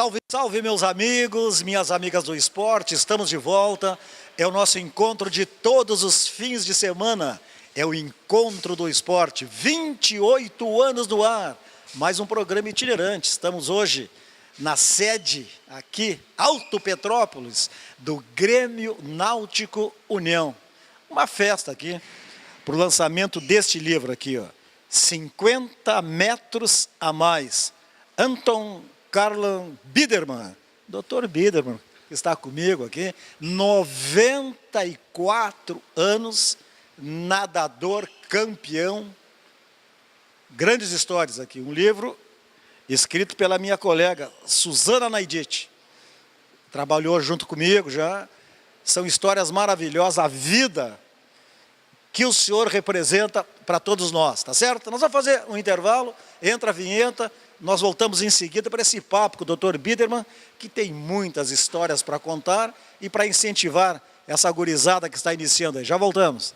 Salve, salve meus amigos, minhas amigas do esporte, estamos de volta. É o nosso encontro de todos os fins de semana. É o Encontro do Esporte, 28 anos no ar. Mais um programa itinerante. Estamos hoje na sede aqui, Alto Petrópolis, do Grêmio Náutico União. Uma festa aqui, para o lançamento deste livro aqui, ó. 50 metros a mais. Anton Carlan Biderman, Dr. Biderman, que está comigo aqui, 94 anos, nadador campeão. Grandes histórias aqui. Um livro escrito pela minha colega, Suzana Naidit. Trabalhou junto comigo já. São histórias maravilhosas, a vida que o senhor representa para todos nós, tá certo? Nós vamos fazer um intervalo, entra a vinheta, nós voltamos em seguida para esse papo com o Dr. Biderman, que tem muitas histórias para contar e para incentivar essa gurizada que está iniciando aí. Já voltamos.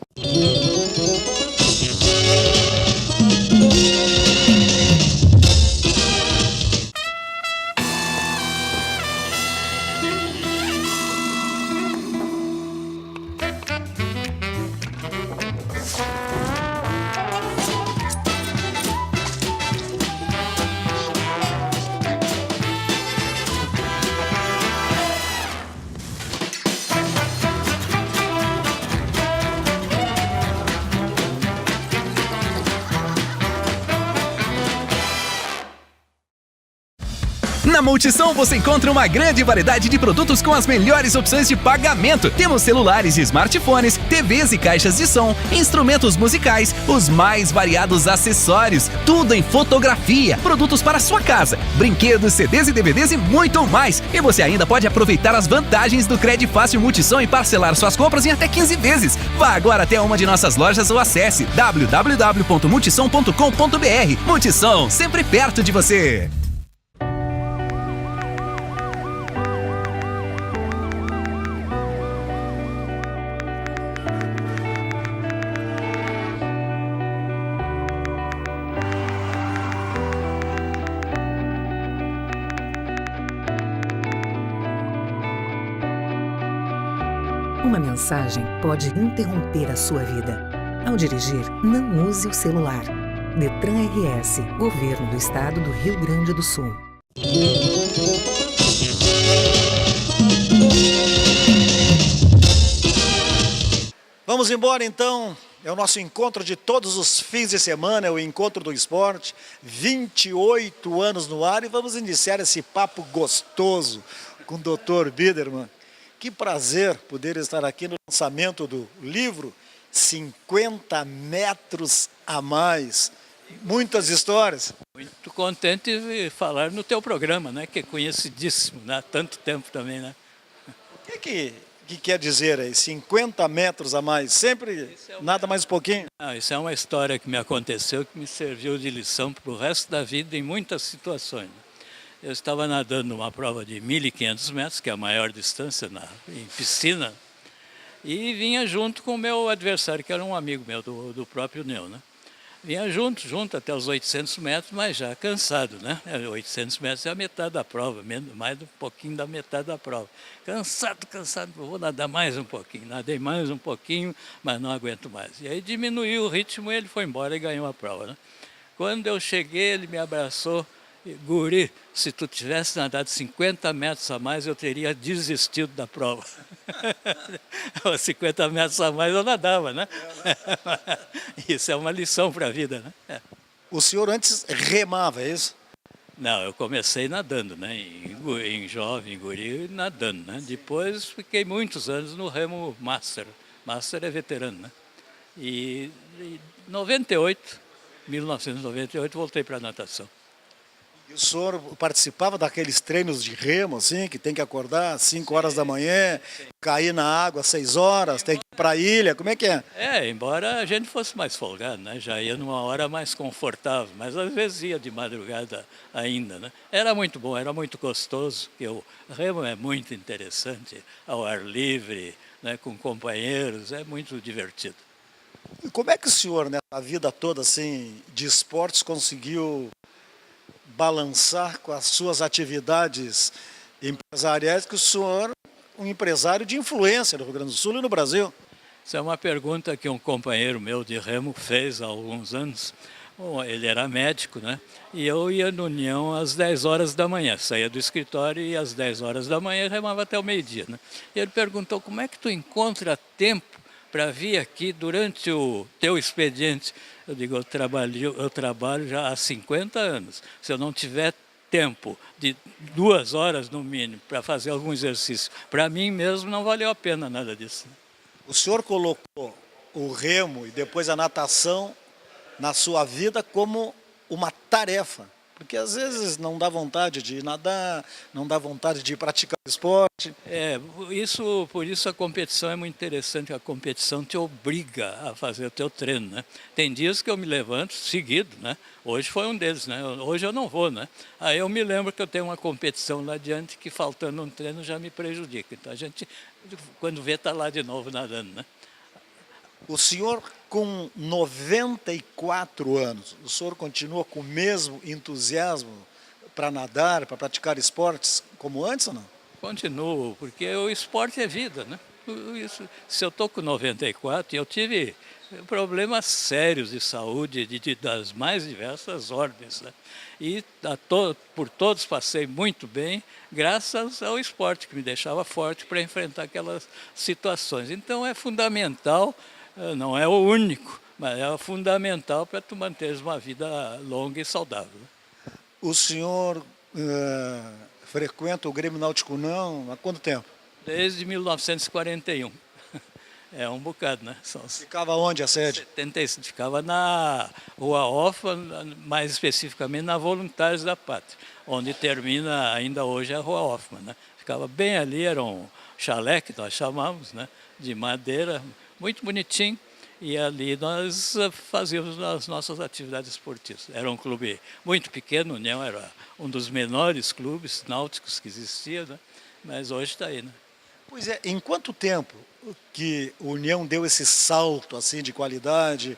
Na Multissom você encontra uma grande variedade de produtos com as melhores opções de pagamento. Temos celulares e smartphones, TVs e caixas de som, instrumentos musicais, os mais variados acessórios, tudo em fotografia, produtos para a sua casa, brinquedos, CDs e DVDs e muito mais. E você ainda pode aproveitar as vantagens do Cred Fácil Multissom e parcelar suas compras em até 15 vezes. Vá agora até uma de nossas lojas ou acesse www.multissom.com.br. Multissom, sempre perto de você. Uma mensagem pode interromper a sua vida. Ao dirigir, não use o celular. Detran RS, Governo do Estado do Rio Grande do Sul. Vamos embora então. É o nosso encontro de todos os fins de semana, é o Encontro do Esporte, 28 anos no ar, e vamos iniciar esse papo gostoso com o Dr. Biderman. Que prazer poder estar aqui no lançamento do livro 50 metros a mais. Muitas histórias. Muito contente de falar no teu programa, né? Que é conhecidíssimo, né? Há tanto tempo também, né? O que quer dizer aí? 50 metros a mais, sempre nada mais um pouquinho? Isso é uma história que me aconteceu, que me serviu de lição para o resto da vida em muitas situações. Eu estava nadando uma prova de 1.500 metros, que é a maior distância em piscina, e vinha junto com o meu adversário, que era um amigo meu do próprio Neu, né? Vinha junto até os 800 metros, mas já cansado, né? 800 metros é a metade da prova, mais um pouquinho da metade da prova. Cansado, vou nadar mais um pouquinho. Nadei mais um pouquinho, mas não aguento mais. E aí diminuiu o ritmo e ele foi embora e ganhou a prova, né? Quando eu cheguei, ele me abraçou. Guri, se tu tivesse nadado 50 metros a mais, eu teria desistido da prova. 50 metros a mais eu nadava, né? Isso é uma lição para a vida, né? O senhor antes remava, é isso? Não, eu comecei nadando, né? Em jovem, guri, nadando, né? Depois fiquei muitos anos no remo Master. Master é veterano, né? E em 1998, voltei para a natação. E o senhor participava daqueles treinos de remo, assim, que tem que acordar às 5 horas da manhã, cair na água às 6 horas, tem que ir para a ilha, como é que é? Embora a gente fosse mais folgado, né? Já ia numa hora mais confortável, mas às vezes ia de madrugada ainda, né? Era muito bom, era muito gostoso, porque o remo é muito interessante, ao ar livre, né? Com companheiros, é muito divertido. E como é que o senhor, nessa vida toda assim, de esportes, conseguiu balançar com as suas atividades empresariais, que o senhor é um empresário de influência no Rio Grande do Sul e no Brasil? Essa é uma pergunta que um companheiro meu de remo fez há alguns anos. Bom, ele era médico, né? E eu ia no União às 10 horas da manhã. Saía do escritório e às 10 horas da manhã remava até o meio-dia, né? E ele perguntou, como é que tu encontra tempo para vir aqui durante o teu expediente? Eu digo, eu trabalho já há 50 anos. Se eu não tiver tempo de 2 horas no mínimo para fazer algum exercício, para mim mesmo não valeu a pena nada disso. O senhor colocou o remo e depois a natação na sua vida como uma tarefa, porque às vezes não dá vontade de nadar, não dá vontade de praticar esporte. Por isso a competição é muito interessante, a competição te obriga a fazer o teu treino, né? Tem dias que eu me levanto seguido, né? Hoje foi um deles, né? Hoje eu não vou, né? Aí eu me lembro que eu tenho uma competição lá adiante que faltando um treino já me prejudica. Então a gente, quando vê, está lá de novo nadando, né? O senhor, com 94 anos, o senhor continua com o mesmo entusiasmo para nadar, para praticar esportes como antes ou não? Continuo, porque o esporte é vida, né? Se eu estou com 94, eu tive problemas sérios de saúde das mais diversas ordens, né? E por todos passei muito bem, graças ao esporte, que me deixava forte para enfrentar aquelas situações. Então é fundamental, não é o único, mas é fundamental para tu manteres uma vida longa e saudável. O senhor frequenta o Grêmio Náutico União há quanto tempo? Desde 1941. É um bocado, né? Ficava onde a sede? Ficava na Rua Hofa, mais especificamente na Voluntários da Pátria, onde termina ainda hoje a Rua Hoffmann, né? Ficava bem ali, era um chalé que nós chamamos, né? De madeira, muito bonitinho, e ali nós fazíamos as nossas atividades esportivas. Era um clube muito pequeno, a União era um dos menores clubes náuticos que existia, né? Mas hoje está aí, né? Pois é, em quanto tempo que a União deu esse salto assim de qualidade,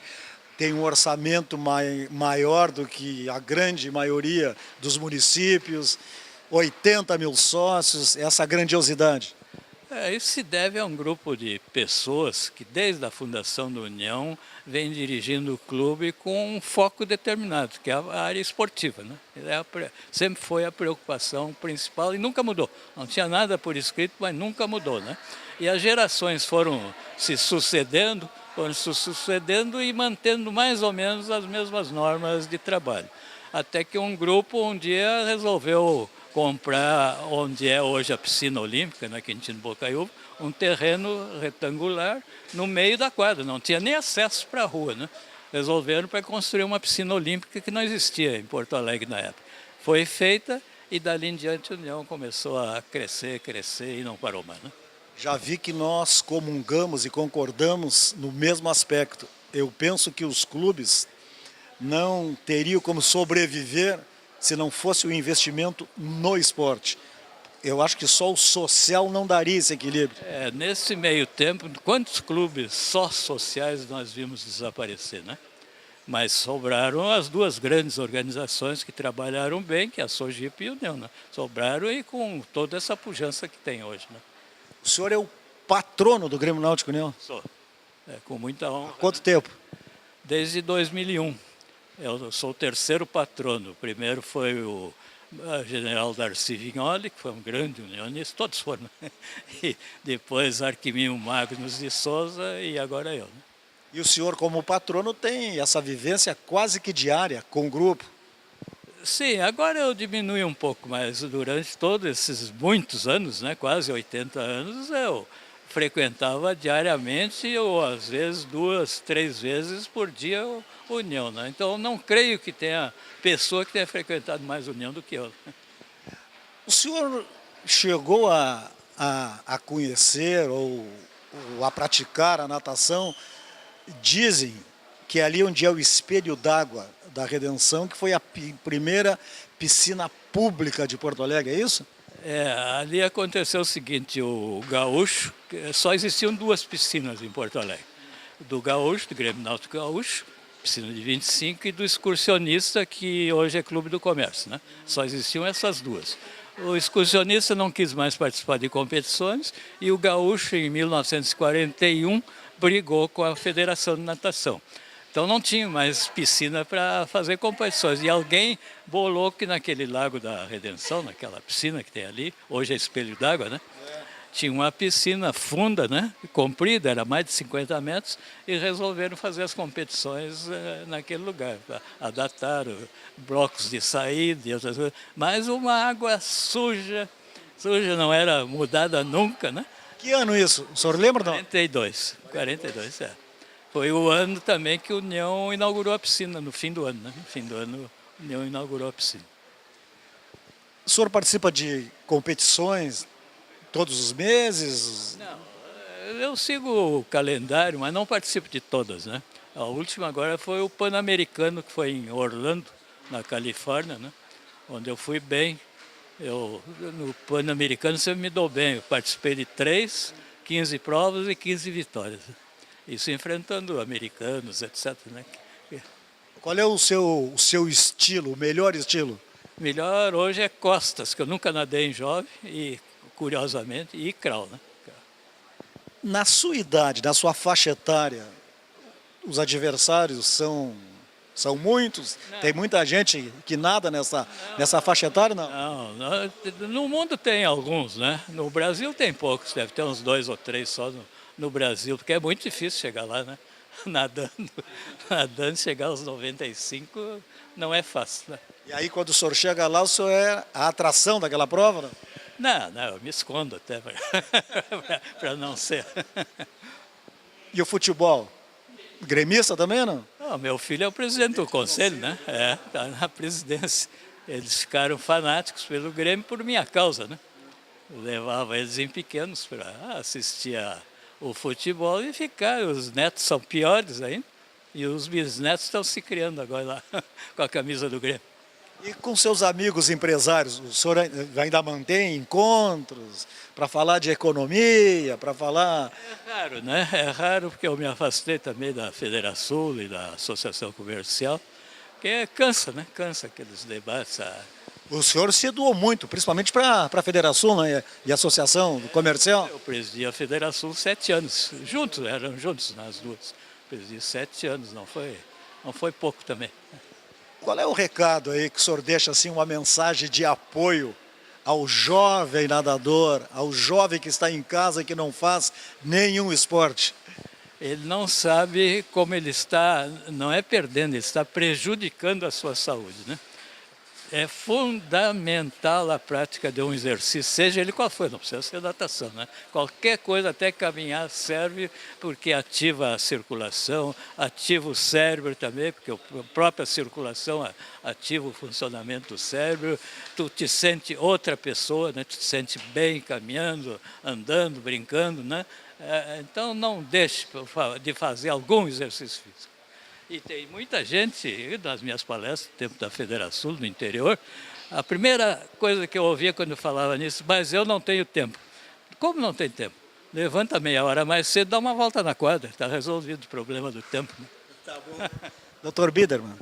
tem um orçamento maior do que a grande maioria dos municípios, 80 mil sócios, essa grandiosidade? Isso se deve a um grupo de pessoas que, desde a fundação da União, vem dirigindo o clube com um foco determinado, que é a área esportiva, né? Sempre foi a preocupação principal e nunca mudou. Não tinha nada por escrito, mas nunca mudou, né? E as gerações foram se sucedendo e mantendo mais ou menos as mesmas normas de trabalho. Até que um grupo um dia resolveu comprar, onde é hoje a piscina olímpica, na Quintino Bocaiúva, um terreno retangular no meio da quadra, não tinha nem acesso para a rua, né? Resolveram para construir uma piscina olímpica que não existia em Porto Alegre na época. Foi feita e dali em diante a União começou a crescer e não parou mais, né? Já vi que nós comungamos e concordamos no mesmo aspecto. Eu penso que os clubes não teriam como sobreviver se não fosse o investimento no esporte. Eu acho que só o social não daria esse equilíbrio. Nesse meio tempo, quantos clubes só sociais nós vimos desaparecer, né? Mas sobraram as duas grandes organizações que trabalharam bem, que é a Sojipa e a União, né? Sobraram e com toda essa pujança que tem hoje, né? O senhor é o patrono do Grêmio Náutico União? Sou. Com muita honra. Há quanto tempo? Desde 2001. Eu sou o terceiro patrono. O primeiro foi o general Darcy Vignoli, que foi um grande unionista, todos foram. E depois Arquimimo Magnus de Souza e agora eu, né? E o senhor, como patrono, tem essa vivência quase que diária com o grupo? Sim, agora eu diminui um pouco, mas durante todos esses muitos anos, né, quase 80 anos, eu frequentava diariamente ou às vezes 2, 3 vezes por dia a União, né? Então não creio que tenha pessoa que tenha frequentado mais União do que eu. O senhor chegou a conhecer ou a praticar a natação? Dizem que ali onde é o Espelho d'Água da Redenção, que foi a primeira piscina pública de Porto Alegre, é isso? Ali aconteceu o seguinte, o Gaúcho, só existiam 2 piscinas em Porto Alegre. Do Gaúcho, do Grêmio Náutico Gaúcho, piscina de 25, e do excursionista, que hoje é Clube do Comércio, né? Só existiam essas duas. O excursionista não quis mais participar de competições e o gaúcho, em 1941, brigou com a Federação de Natação. Então não tinha mais piscina para fazer competições. E alguém bolou que naquele Lago da Redenção, naquela piscina que tem ali, hoje é espelho d'água, né? Tinha uma piscina funda, né? Comprida, era mais de 50 metros, e resolveram fazer as competições naquele lugar. Adaptaram blocos de saída e outras coisas. Mas uma água suja não era mudada nunca, né? Que ano isso? O senhor lembra? Não? 42, é. Foi o ano também que a União inaugurou a piscina, no fim do ano, né? No fim do ano, a União inaugurou a piscina. O senhor participa de competições todos os meses? Não, eu sigo o calendário, mas não participo de todas, né? A última agora foi o Pan-Americano, que foi em Orlando, na Califórnia, né? Onde eu fui bem. No Pan-Americano sempre me dou bem. Eu participei de 3, 15 provas e 15 vitórias. Isso enfrentando americanos, etc., né? Qual é o seu estilo, o melhor estilo? Melhor hoje é costas, que eu nunca nadei em jovem, e curiosamente, e crawl, né? Na sua idade, na sua faixa etária, os adversários são muitos? Não. Tem muita gente que nada nessa faixa etária, não? Não, no mundo tem alguns, né? No Brasil tem poucos, deve ter uns 2 ou 3 só no Brasil, porque é muito difícil chegar lá, né? Nadando, chegar aos 95 não é fácil, né? E aí, quando o senhor chega lá, o senhor é a atração daquela prova, não? Não, eu me escondo até para não ser. E o futebol? Gremista também, não? Não, meu filho é o presidente do conselho, né? Está na presidência. Eles ficaram fanáticos pelo Grêmio por minha causa, né? Eu levava eles em pequenos para assistir o futebol e ficar. Os netos são piores ainda. E os bisnetos estão se criando agora lá com a camisa do Grêmio. E com seus amigos empresários, o senhor ainda mantém encontros para falar de economia, para falar... É raro, né? É raro porque eu me afastei também da Federação e da Associação Comercial, porque cansa, né? Cansa aqueles debates. O senhor se doou muito, principalmente para a Federação, né? E a Associação Comercial. Eu presidi a Federação 7 anos, eram juntos nas duas. Presidi 7 anos, não foi pouco também. Qual é o recado aí que o senhor deixa, assim, uma mensagem de apoio ao jovem nadador, ao jovem que está em casa e que não faz nenhum esporte? Ele não sabe como ele está, não é perdendo, ele está prejudicando a sua saúde, né? É fundamental a prática de um exercício, seja ele qual for, não precisa ser natação, né? Qualquer coisa, até caminhar, serve porque ativa a circulação, ativa o cérebro também, porque a própria circulação ativa o funcionamento do cérebro, tu te sente outra pessoa, né? Tu te sente bem caminhando, andando, brincando, né? Então não deixe de fazer algum exercício físico. E tem muita gente, nas minhas palestras, no tempo da Federação, no interior, a primeira coisa que eu ouvia quando eu falava nisso, mas eu não tenho tempo. Como não tem tempo? Levanta meia hora mais cedo, dá uma volta na quadra, está resolvido o problema do tempo. Né? Tá bom. Doutor Biderman,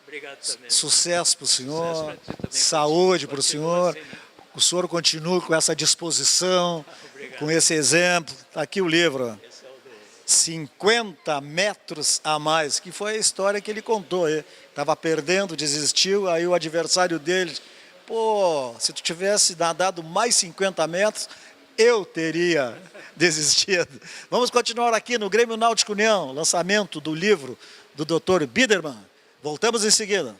obrigado também. Sucesso para o senhor, Sucesso pra ti também. saúde para o senhor, Assim, né? o senhor continue com essa disposição, Obrigado. com esse exemplo. Está aqui o livro, ó. 50 metros a mais, que foi a história que ele contou. Estava perdendo, desistiu, aí o adversário dele, pô, se tu tivesse nadado mais 50 metros, eu teria desistido. Vamos continuar aqui no Grêmio Náutico União, lançamento do livro do Dr. Biderman. Voltamos em seguida.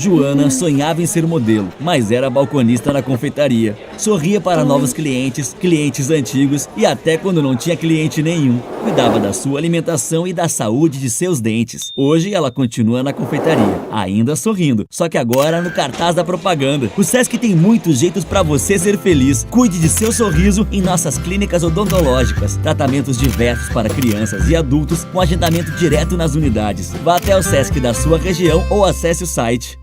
Joana sonhava em ser modelo, mas era balconista na confeitaria. Sorria para novos clientes, clientes antigos e até quando não tinha cliente nenhum. Cuidava da sua alimentação e da saúde de seus dentes. Hoje ela continua na confeitaria, ainda sorrindo, só que agora no cartaz da propaganda. O Sesc tem muitos jeitos para você ser feliz. Cuide de seu sorriso em nossas clínicas odontológicas. Tratamentos diversos para crianças e adultos com agendamento direto nas unidades. Vá até o Sesc da sua região ou acesse o site.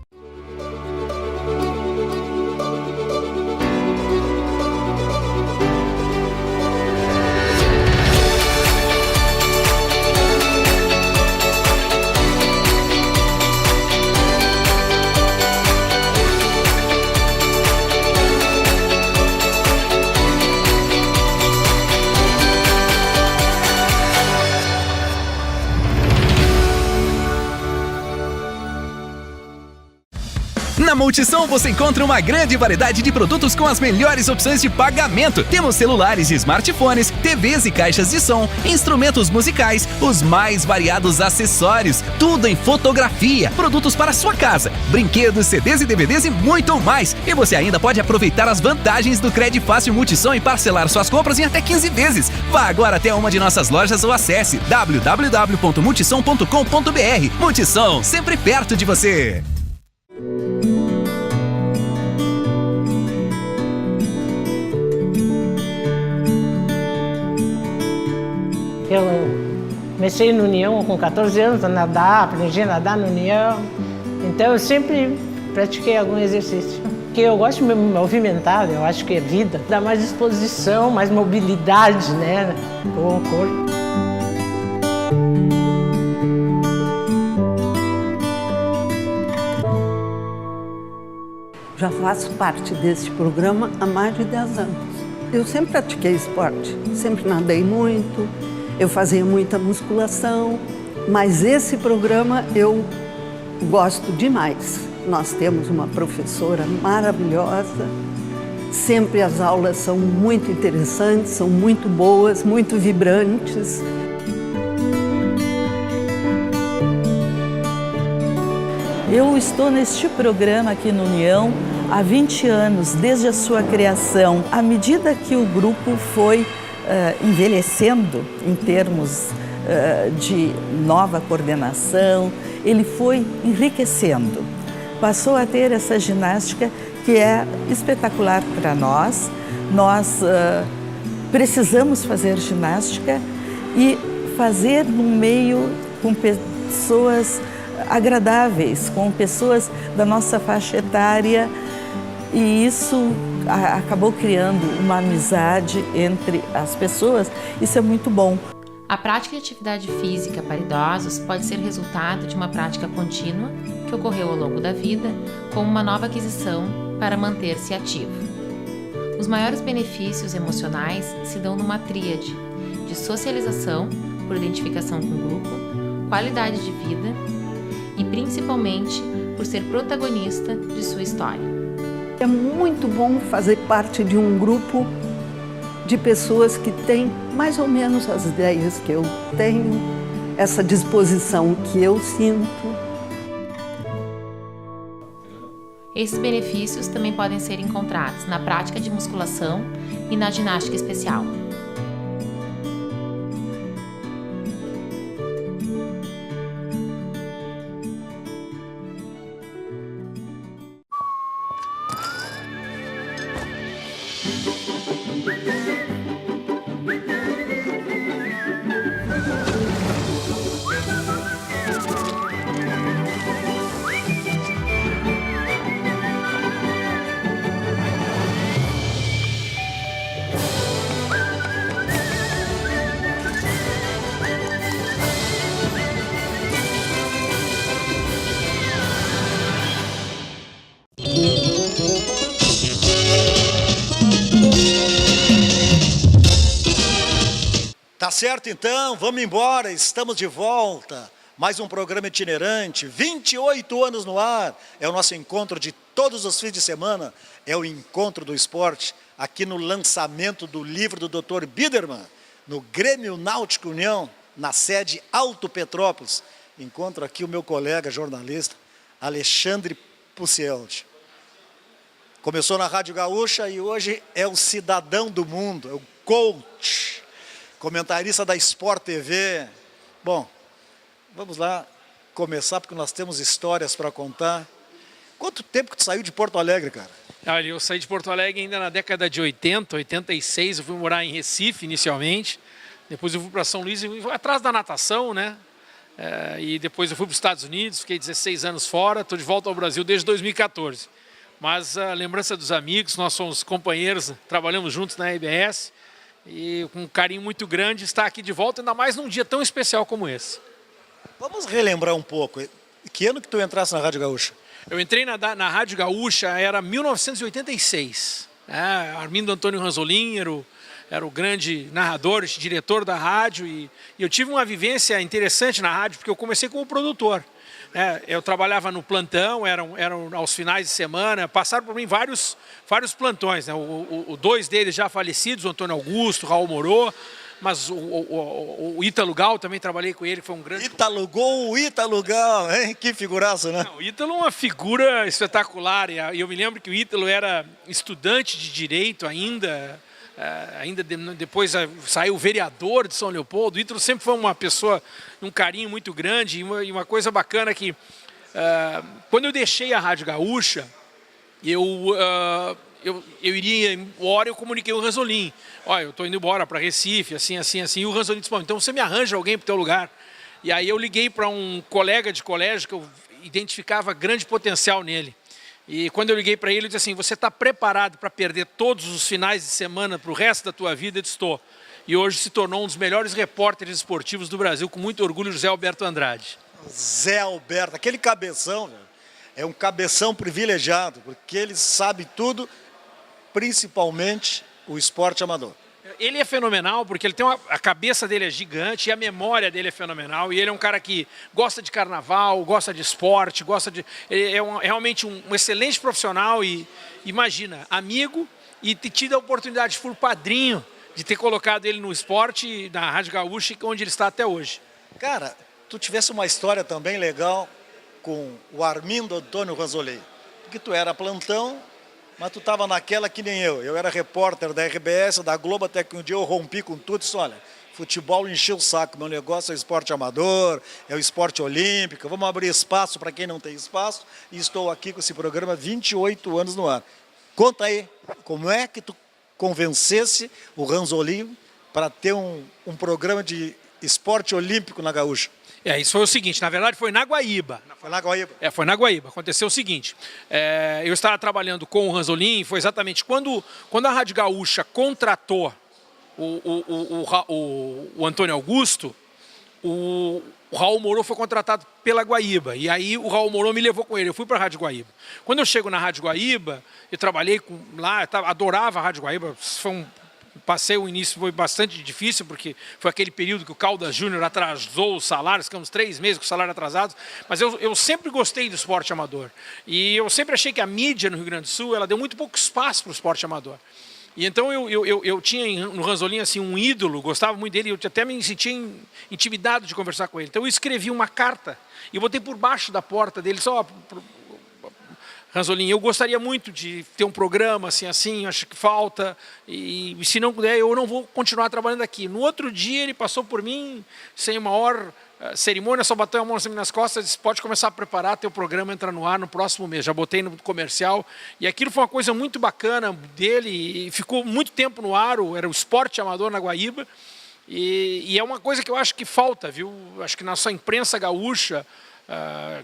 Multissom você encontra uma grande variedade de produtos com as melhores opções de pagamento. Temos celulares e smartphones, TVs e caixas de som, instrumentos musicais, os mais variados acessórios, tudo em fotografia, produtos para sua casa, brinquedos, CDs e DVDs e muito mais. E você ainda pode aproveitar as vantagens do Cred Fácil Multissom e parcelar suas compras em até 15 vezes. Vá agora até uma de nossas lojas ou acesse www.multissom.com.br. Multissom, sempre perto de você. Eu comecei no União com 14 anos a nadar, aprendi a nadar no União. Então eu sempre pratiquei algum exercício. Porque eu gosto de me movimentar, eu acho que é vida. Dá mais disposição, mais mobilidade, né, com o corpo. Já faço parte deste programa há mais de 10 anos. Eu sempre pratiquei esporte, sempre nadei muito, eu fazia muita musculação, mas esse programa eu gosto demais. Nós temos uma professora maravilhosa, sempre as aulas são muito interessantes, são muito boas, muito vibrantes. Eu estou neste programa aqui no União há 20 anos, desde a sua criação. À medida que o grupo foi envelhecendo em termos de nova coordenação, ele foi enriquecendo. Passou a ter essa ginástica que é espetacular para nós. Nós precisamos fazer ginástica e fazer num meio com pessoas agradáveis, com pessoas da nossa faixa etária, e isso acabou criando uma amizade entre as pessoas. Isso é muito bom. A prática de atividade física para idosos pode ser resultado de uma prática contínua que ocorreu ao longo da vida, como uma nova aquisição para manter-se ativo. Os maiores benefícios emocionais se dão numa tríade de socialização, por identificação com o grupo, qualidade de vida e principalmente por ser protagonista de sua história. É muito bom fazer parte de um grupo de pessoas que têm mais ou menos as ideias que eu tenho, essa disposição que eu sinto. Esses benefícios também podem ser encontrados na prática de musculação e na ginástica especial. Tá certo então, vamos embora, estamos de volta. Mais um programa itinerante, 28 anos no ar. É o nosso encontro de todos os fins de semana, é o Encontro do Esporte, aqui no lançamento do livro do Dr. Biderman, no Grêmio Náutico União, na sede Alto Petrópolis. Encontro aqui o meu colega jornalista, Alexandre Pucieldi. Começou na Rádio Gaúcha e hoje é o cidadão do mundo, é o coach, comentarista da Sport TV. Bom, vamos lá começar, porque nós temos histórias para contar. Quanto tempo que tu saiu de Porto Alegre, cara? Olha, eu saí de Porto Alegre ainda na década de 80, 86, eu fui morar em Recife inicialmente, depois eu fui para São Luís, atrás da natação, né? E depois eu fui para os Estados Unidos, fiquei 16 anos fora, estou de volta ao Brasil desde 2014. Mas a lembrança dos amigos, nós somos companheiros, trabalhamos juntos na RBS, e com um carinho muito grande estar aqui de volta, ainda mais num dia tão especial como esse. Vamos relembrar um pouco. Que ano que tu entraste na Rádio Gaúcha? Eu entrei na Rádio Gaúcha, era 1986. Armindo Antônio Ranzolin era o grande narrador, diretor da rádio, e eu tive uma vivência interessante na rádio, porque eu comecei como produtor. né? Eu trabalhava no plantão, eram aos finais de semana, passaram por mim vários plantões, né? Dois deles já falecidos, o Antônio Augusto, o Raul Morô, mas o Ítalo Gal, também trabalhei com ele, foi um grande... Ítalo Gal, hein? Que figuraça, né? Não, o Ítalo é uma figura espetacular, e eu me lembro que o Ítalo era estudante de Direito ainda depois saiu vereador de São Leopoldo. O Ítalo sempre foi uma pessoa, um carinho muito grande, e uma coisa bacana que, quando eu deixei a Rádio Gaúcha, eu iria embora, eu comuniquei o Ranzolin. Olha, eu estou indo embora para Recife, assim. E o Ranzolin disse, bom, então você me arranja alguém para o teu lugar. E aí eu liguei para um colega de colégio que eu identificava grande potencial nele. E quando eu liguei para ele, ele disse assim, você está preparado para perder todos os finais de semana para o resto da tua vida? Eu disse, estou. E hoje se tornou um dos melhores repórteres esportivos do Brasil, com muito orgulho, José Alberto Andrade. Zé Alberto, aquele cabeção, velho, é um cabeção privilegiado, porque ele sabe tudo, principalmente o esporte amador. Ele é fenomenal porque ele tem a cabeça dele é gigante e a memória dele é fenomenal. E ele é um cara que gosta de carnaval, gosta de esporte, realmente um excelente profissional e, imagina, amigo, e ter tido a oportunidade, por padrinho, de ter colocado ele no esporte, na Rádio Gaúcha, onde ele está até hoje. Cara, tu tivesse uma história também legal com o Armindo Antônio Ranzolin, porque tu era plantão, mas tu estava naquela que nem eu. Eu era repórter da RBS, da Globo, até que um dia eu rompi com tudo e disse, olha, futebol encheu o saco, meu negócio é o esporte amador, é o esporte olímpico, vamos abrir espaço para quem não tem espaço, e estou aqui com esse programa 28 anos no ar. Conta aí, como é que tu convencesse o Ranzolin para ter um programa de esporte olímpico na Gaúcha? Isso foi o seguinte, na verdade foi na Guaíba. Foi na Guaíba? Foi na Guaíba. Aconteceu o seguinte, eu estava trabalhando com o Ranzolin, foi exatamente quando a Rádio Gaúcha contratou o Antônio Augusto, o Raul Morô foi contratado pela Guaíba, e aí o Raul Morô me levou com ele, eu fui para a Rádio Guaíba. Quando eu chego na Rádio Guaíba, eu trabalhei lá, adorava a Rádio Guaíba, passei o início, foi bastante difícil, porque foi aquele período que o Caldas Júnior atrasou os salários, ficamos 3 meses com o salário atrasado, mas eu sempre gostei do esporte amador. E eu sempre achei que a mídia no Rio Grande do Sul, ela deu muito pouco espaço para o esporte amador. E então eu tinha no Ranzolin assim, um ídolo, gostava muito dele, eu até me sentia intimidado de conversar com ele. Então eu escrevi uma carta e botei por baixo da porta dele, só... Ranzolin, eu gostaria muito de ter um programa assim, acho que falta, e se não puder, eu não vou continuar trabalhando aqui. No outro dia, ele passou por mim, sem maior cerimônia, só bateu a mão nas costas e disse, pode começar a preparar, teu programa entra no ar no próximo mês. Já botei no comercial, e aquilo foi uma coisa muito bacana dele, e ficou muito tempo no ar, era o esporte amador na Guaíba, e é uma coisa que eu acho que falta, viu? Acho que na nossa imprensa gaúcha,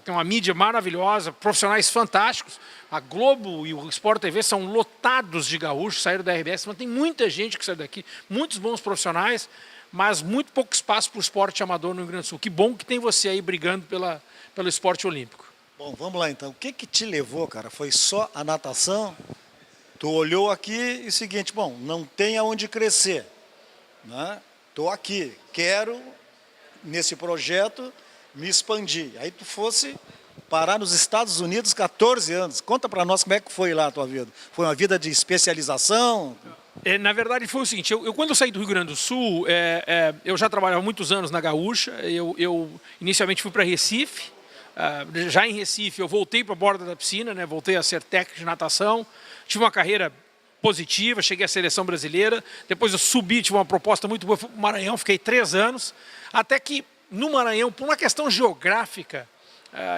tem uma mídia maravilhosa, profissionais fantásticos. A Globo e o Sport TV são lotados de gaúchos, saíram da RBS, mas tem muita gente que saiu daqui, muitos bons profissionais, mas muito pouco espaço para o esporte amador no Rio Grande do Sul. Que bom que tem você aí brigando pelo esporte olímpico. Bom, vamos lá então. O que te levou, cara? Foi só a natação? Tu olhou aqui e o seguinte, bom, não tem aonde crescer, né? Estou aqui, quero, nesse projeto, me expandir. Aí tu fosse parar nos Estados Unidos, 14 anos. Conta para nós como é que foi lá a tua vida. Foi uma vida de especialização? Na verdade foi o seguinte, quando eu saí do Rio Grande do Sul, eu já trabalhava há muitos anos na Gaúcha, eu inicialmente fui para Recife, já em Recife eu voltei para a borda da piscina, né, voltei a ser técnico de natação, tive uma carreira positiva, cheguei à seleção brasileira, depois eu subi, tive uma proposta muito boa, fui para o Maranhão, fiquei 3 anos, até que no Maranhão, por uma questão geográfica,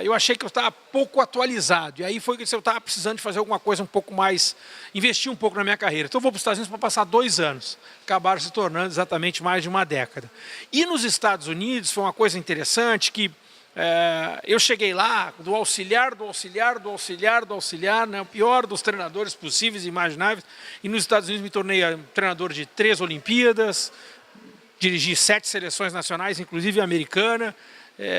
eu achei que eu estava pouco atualizado. E aí foi que eu estava precisando de fazer alguma coisa um pouco mais, investir um pouco na minha carreira. Então eu vou para os Estados Unidos para passar 2 anos. Acabaram se tornando exatamente mais de uma década. E nos Estados Unidos foi uma coisa interessante que eu cheguei lá do auxiliar, né, o pior dos treinadores possíveis e imagináveis. E nos Estados Unidos me tornei treinador de 3 Olimpíadas, dirigi 7 seleções nacionais, inclusive a americana,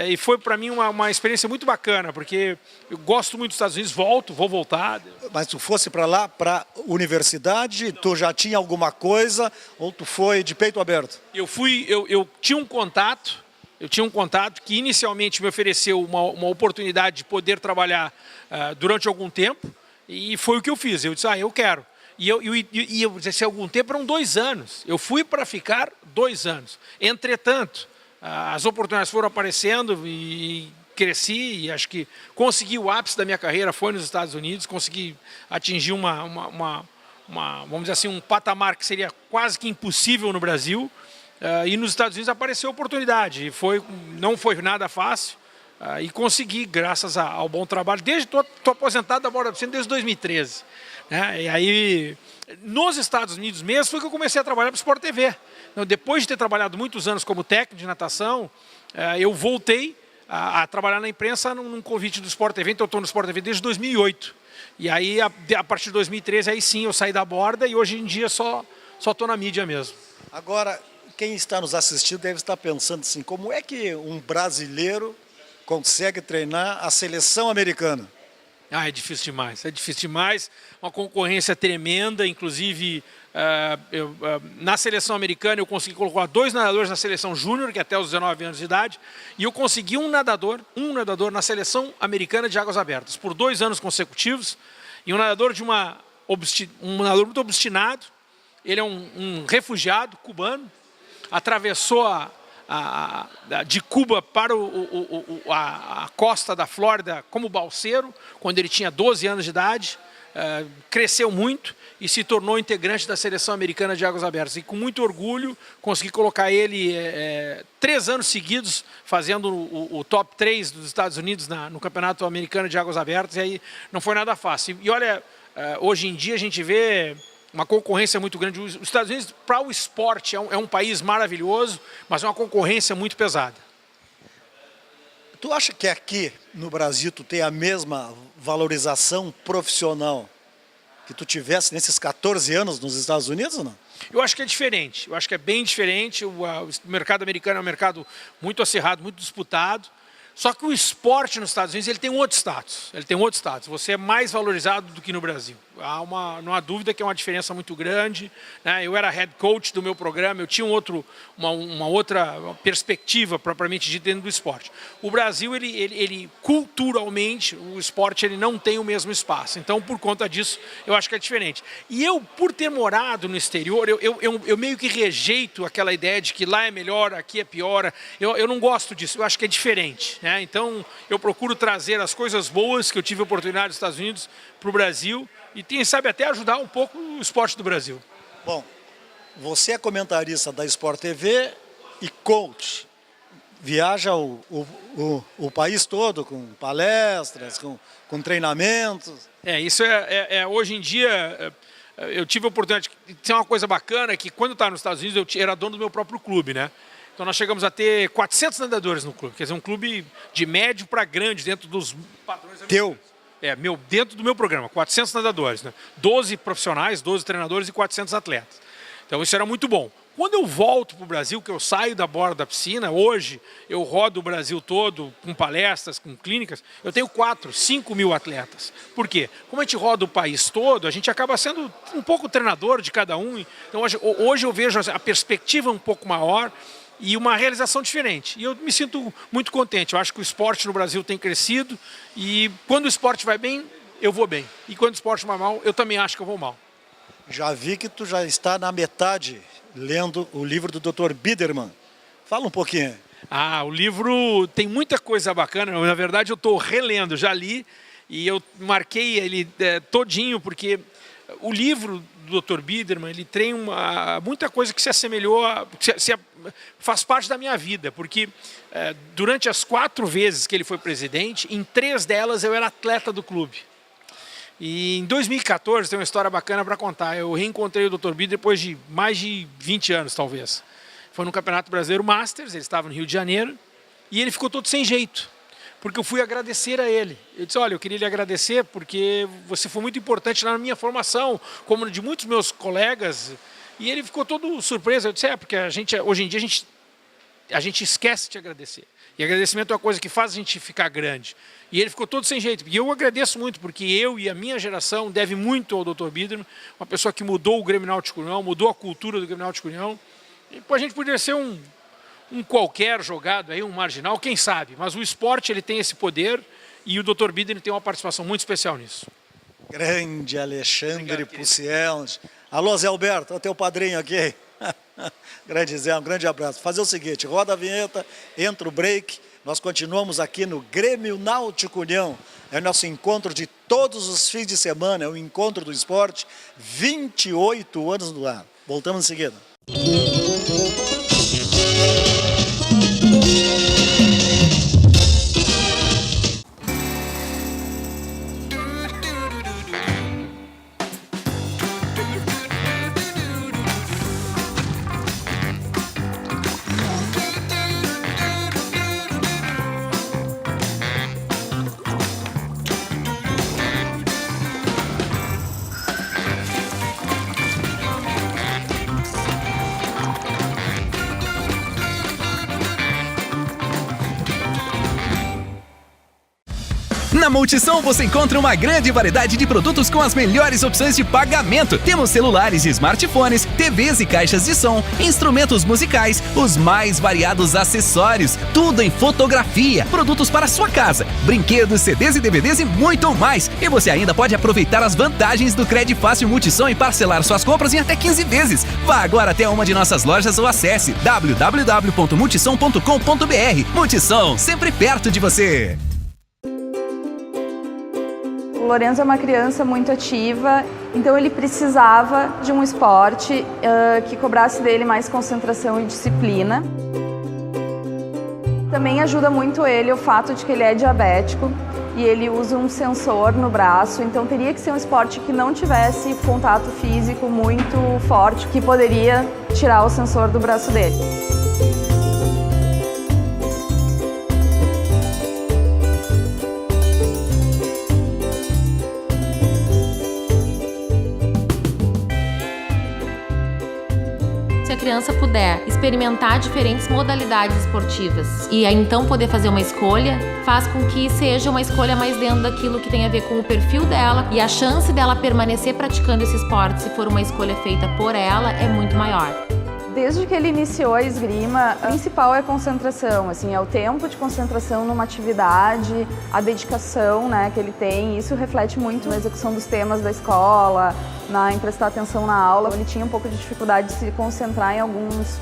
e foi para mim uma experiência muito bacana, porque eu gosto muito dos Estados Unidos, vou voltar. Mas tu fosse para lá, para a universidade, tu já tinha alguma coisa, ou tu foi de peito aberto? Eu tinha um contato, Eu tinha um contato que inicialmente me ofereceu uma oportunidade de poder trabalhar durante algum tempo, e foi o que eu fiz. Eu disse, eu quero. E eu disse, algum tempo eram 2 anos. Eu fui para ficar 2 anos. Entretanto, as oportunidades foram aparecendo e cresci, e acho que consegui o ápice da minha carreira, foi nos Estados Unidos, consegui atingir vamos dizer assim, um patamar que seria quase que impossível no Brasil, e nos Estados Unidos apareceu a oportunidade, não foi nada fácil, e consegui, graças ao bom trabalho, estou aposentado da borda da piscina desde 2013. Né? E aí, nos Estados Unidos mesmo, foi que eu comecei a trabalhar para o Sport TV. Então, depois de ter trabalhado muitos anos como técnico de natação, eu voltei a trabalhar na imprensa num convite do Sport TV, então eu estou no Sport TV desde 2008. E aí, a partir de 2013, aí sim eu saí da borda e hoje em dia só estou na mídia mesmo. Agora, quem está nos assistindo deve estar pensando assim, como é que um brasileiro consegue treinar a seleção americana? É difícil demais, uma concorrência tremenda, inclusive na seleção americana eu consegui colocar 2 nadadores na seleção júnior, que é até os 19 anos de idade, e eu consegui um nadador na seleção americana de águas abertas, por 2 anos consecutivos, e um nadador um nadador muito obstinado. Ele é um refugiado cubano, atravessou de Cuba para a costa da Flórida como balseiro, quando ele tinha 12 anos de idade, cresceu muito e se tornou integrante da seleção americana de águas abertas. E com muito orgulho consegui colocar ele 3 anos seguidos fazendo o top 3 dos Estados Unidos no Campeonato Americano de Águas Abertas, e aí não foi nada fácil. E olha, hoje em dia a gente vê uma concorrência muito grande. Os Estados Unidos, para o esporte, é um país maravilhoso, mas é uma concorrência muito pesada. Tu acha que aqui no Brasil tu tem a mesma valorização profissional que tu tivesse nesses 14 anos nos Estados Unidos ou não? Eu acho que é diferente, eu acho que é bem diferente. O mercado americano é um mercado muito acirrado, muito disputado. Só que o esporte nos Estados Unidos ele tem um outro status. Você é mais valorizado do que no Brasil. Não há dúvida que é uma diferença muito grande. Né? Eu era head coach do meu programa, eu tinha uma outra perspectiva propriamente dita dentro do esporte. O Brasil, ele culturalmente, o esporte ele não tem o mesmo espaço. Então, por conta disso, eu acho que é diferente. E eu, por ter morado no exterior, eu meio que rejeito aquela ideia de que lá é melhor, aqui é pior. Eu não gosto disso, eu acho que é diferente. Né? Então, eu procuro trazer as coisas boas que eu tive a oportunidade nos Estados Unidos para o Brasil e, quem sabe, até ajudar um pouco o esporte do Brasil. Bom, você é comentarista da Sport TV e coach. Viaja o país todo com palestras, com treinamentos. Isso hoje em dia, eu tive a oportunidade de ter uma coisa bacana, que quando eu estava nos Estados Unidos, eu era dono do meu próprio clube, né? Então nós chegamos a ter 400 nadadores no clube, quer dizer, um clube de médio para grande, dentro dos padrões americanos. Dentro do meu programa, 400 nadadores, né? 12 profissionais, 12 treinadores e 400 atletas. Então isso era muito bom. Quando eu volto para o Brasil, que eu saio da borda da piscina, hoje eu rodo o Brasil todo com palestras, com clínicas, eu tenho 5 mil atletas. Por quê? Como a gente roda o país todo, a gente acaba sendo um pouco treinador de cada um. Então hoje eu vejo a perspectiva um pouco maior e uma realização diferente. E eu me sinto muito contente. Eu acho que o esporte no Brasil tem crescido e quando o esporte vai bem, eu vou bem. E quando o esporte vai mal, eu também acho que eu vou mal. Já vi que tu já está na metade lendo o livro do Dr. Biderman. Fala um pouquinho. O livro tem muita coisa bacana. Na verdade, eu estou relendo, já li e eu marquei ele todinho, porque o livro do Dr. Biderman, ele tem muita coisa que se assemelhou, faz parte da minha vida, porque durante as 4 vezes que ele foi presidente, em 3 delas eu era atleta do clube. E em 2014, tem uma história bacana para contar. Eu reencontrei o Dr. Biderman depois de mais de 20 anos, talvez. Foi no Campeonato Brasileiro Masters, ele estava no Rio de Janeiro, e ele ficou todo sem jeito, porque eu fui agradecer a ele. Eu disse, olha, eu queria lhe agradecer porque você foi muito importante na minha formação, como de muitos meus colegas. E ele ficou todo surpreso. Eu disse, porque hoje em dia a gente esquece de agradecer. E agradecimento é uma coisa que faz a gente ficar grande. E ele ficou todo sem jeito. E eu agradeço muito, porque eu e a minha geração deve muito ao Dr. Biderman, uma pessoa que mudou o Grêmio Náutico União, mudou a cultura do Grêmio Náutico União. E a gente poderia ser um um qualquer jogado, aí, um marginal, quem sabe. Mas o esporte ele tem esse poder e o Dr. Bider tem uma participação muito especial nisso. Grande Alexandre Pucielli. Alô, Zé Alberto, é o teu padrinho aqui. Grande Zé, um grande abraço. Fazer o seguinte, roda a vinheta, entra o break. Nós continuamos aqui no Grêmio Náutico União. É o nosso encontro de todos os fins de semana, é o encontro do esporte, 28 anos no ar. Voltamos em seguida. Na Multissom você encontra uma grande variedade de produtos com as melhores opções de pagamento. Temos celulares e smartphones, TVs e caixas de som, instrumentos musicais, os mais variados acessórios, tudo em fotografia, produtos para sua casa, brinquedos, CDs e DVDs e muito mais. E você ainda pode aproveitar as vantagens do Cred Fácil Multissom e parcelar suas compras em até 15 vezes. Vá agora até uma de nossas lojas ou acesse www.multissom.com.br. Multissom, sempre perto de você. O Lorenzo é uma criança muito ativa, então ele precisava de um esporte que cobrasse dele mais concentração e disciplina. Também ajuda muito ele o fato de que ele é diabético e ele usa um sensor no braço, então teria que ser um esporte que não tivesse contato físico muito forte, que poderia tirar o sensor do braço dele. Se a criança puder experimentar diferentes modalidades esportivas e aí então poder fazer uma escolha, faz com que seja uma escolha mais dentro daquilo que tem a ver com o perfil dela, e a chance dela permanecer praticando esse esporte, se for uma escolha feita por ela, é muito maior. Desde que ele iniciou a esgrima, a principal é a concentração, assim, é o tempo de concentração numa atividade, a dedicação, né, que ele tem. Isso reflete muito na execução dos temas da escola, em prestar atenção na aula. Ele tinha um pouco de dificuldade de se concentrar em alguns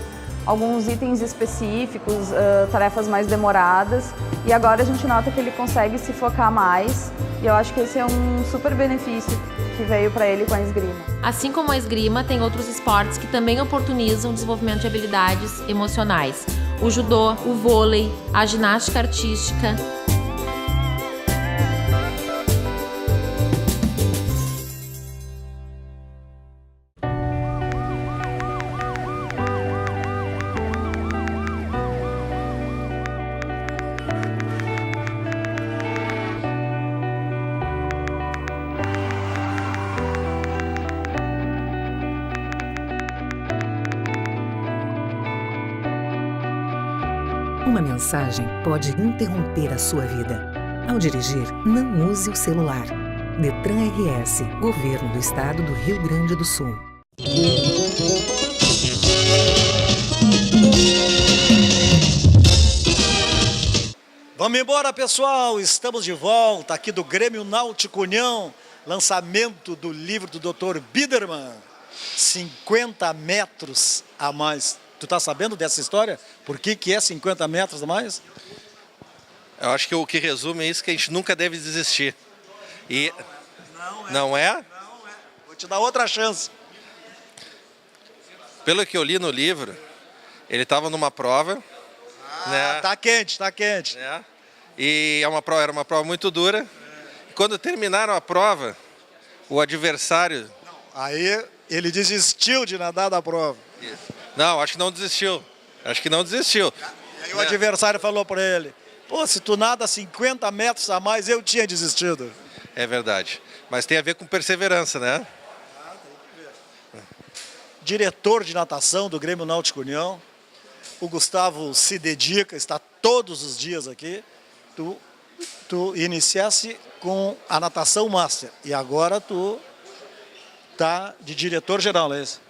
itens específicos, tarefas mais demoradas. E agora a gente nota que ele consegue se focar mais. E eu acho que esse é um super benefício que veio para ele com a esgrima. Assim como a esgrima, tem outros esportes que também oportunizam o desenvolvimento de habilidades emocionais. O judô, o vôlei, a ginástica artística. Uma mensagem pode interromper a sua vida. Ao dirigir, não use o celular. Detran RS, Governo do Estado do Rio Grande do Sul. Vamos embora, pessoal. Estamos de volta aqui do Grêmio Náutico União. Lançamento do livro do Dr. Biderman. 50 metros a mais. Tu tá sabendo dessa história? Por que é 50 metros a mais? Eu acho que o que resume é isso, que a gente nunca deve desistir. E não é? Não é? Vou te dar outra chance. Pelo que eu li no livro, ele estava numa prova. Né? Tá quente, tá quente. Né? E era uma prova muito dura. E quando terminaram a prova, o adversário... Aí ele desistiu de nadar da prova. Não, acho que não desistiu. Acho que não desistiu. E aí o adversário falou para ele: pô, se tu nada 50 metros a mais, eu tinha desistido. É verdade. Mas tem a ver com perseverança, né? Tem que ver. Diretor de natação do Grêmio Náutico União. O Gustavo se dedica, está todos os dias aqui. Tu iniciasse com a natação master. E agora tu tá de diretor-geral, não é isso?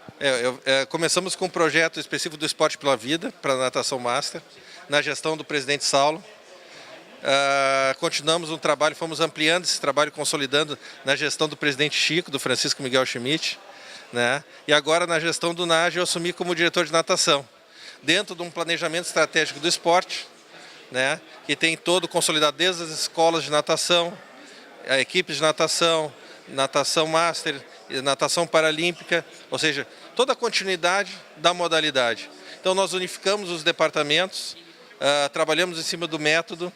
Começamos com um projeto específico do Esporte pela Vida, para a Natação Master, na gestão do presidente Saulo. Continuamos um trabalho, fomos ampliando esse trabalho, consolidando na gestão do presidente Chico, do Francisco Miguel Schmidt, né? E agora na gestão do NAGE eu assumi como diretor de natação, dentro de um planejamento estratégico do esporte, né? Que tem todo consolidado desde as escolas de natação, a equipes de natação, natação master, natação paralímpica, ou seja, toda a continuidade da modalidade. Então nós unificamos os departamentos, trabalhamos em cima do método,